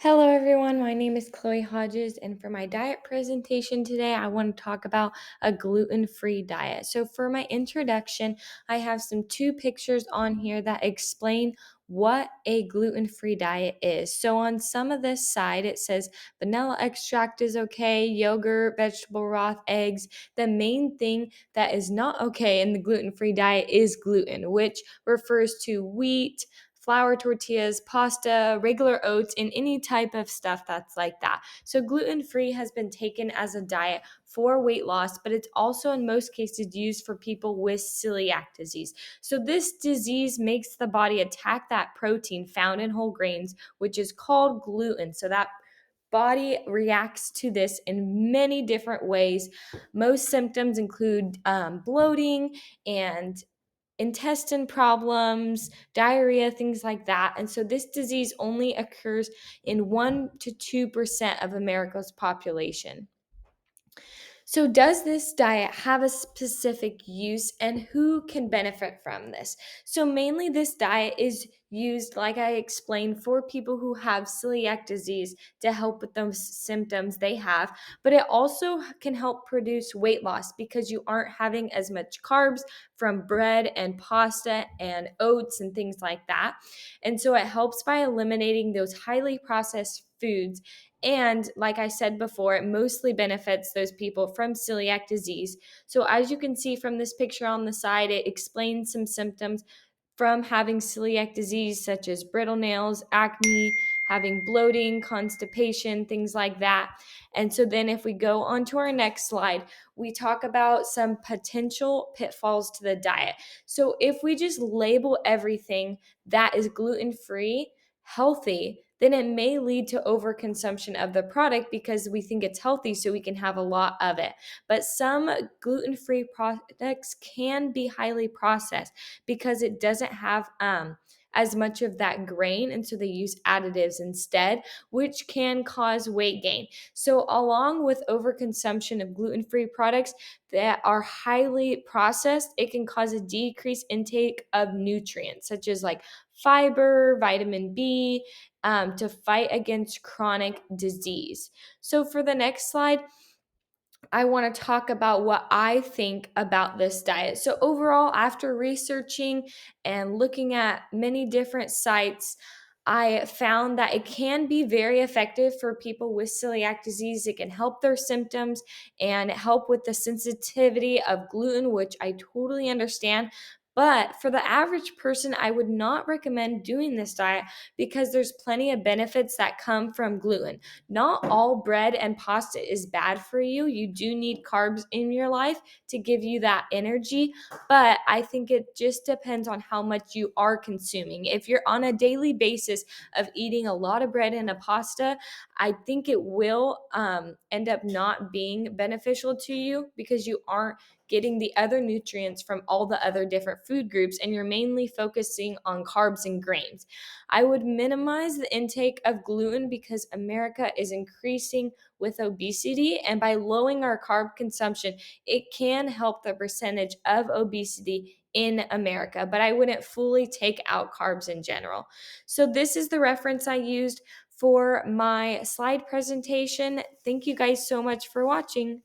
Hello, everyone. My name is Chloe Hodges, and for my diet presentation today, I want to talk about a gluten-free diet. So, for my introduction, I have two pictures on here that explain what a gluten-free diet is. So, on some of this side, it says vanilla extract is okay, yogurt, vegetable broth, eggs. The main thing that is not okay in the gluten-free diet is gluten, which refers to wheat, flour tortillas, pasta, regular oats, and any type of stuff that's like that. So, gluten free has been taken as a diet for weight loss, but it's also in most cases used for people with celiac disease. So, this disease makes the body attack that protein found in whole grains, which is called gluten. So, that body reacts to this in many different ways. Most symptoms include bloating and intestine problems, diarrhea, things like that. And so this disease only occurs in 1 to 2% of America's population. So, does this diet have a specific use and who can benefit from this? So, mainly this diet is used, like I explained, for people who have celiac disease to help with those symptoms they have, but it also can help produce weight loss because you aren't having as much carbs from bread and pasta and oats and things like that. And so, it helps by eliminating those highly processed foods, and like I said before, it mostly benefits those people from celiac disease. So, as you can see from this picture on the side, it explains some symptoms from having celiac disease, such as brittle nails, acne, having bloating, constipation, things like that. And so, then if we go on to our next slide, we talk about some potential pitfalls to the diet. So, if we just label everything that is gluten free healthy, then it may lead to overconsumption of the product because we think it's healthy, so we can have a lot of it. But some gluten free products can be highly processed because it doesn't have as much of that grain, and so they use additives instead, which can cause weight gain. So, along with overconsumption of gluten free products that are highly processed, it can cause a decreased intake of nutrients, such as like fiber, vitamin B, to fight against chronic disease. So, for the next slide, I want to talk about what I think about this diet. So, overall, after researching and looking at many different sites, I found that it can be very effective for people with celiac disease. It can help their symptoms and help with the sensitivity of gluten, which I totally understand. But for the average person, I would not recommend doing this diet because there's plenty of benefits that come from gluten. Not all bread and pasta is bad for you. You do need carbs in your life to give you that energy, but I think it just depends on how much you are consuming. If you're on a daily basis of eating a lot of bread and a pasta, I think it will end up not being beneficial to you because you aren't getting the other nutrients from all the other different food groups and you're mainly focusing on carbs and grains. I would minimize the intake of gluten because America is increasing with obesity, and by lowering our carb consumption, it can help the percentage of obesity in America, but I wouldn't fully take out carbs in general. So, this is the reference I used for my slide presentation. Thank you guys so much for watching.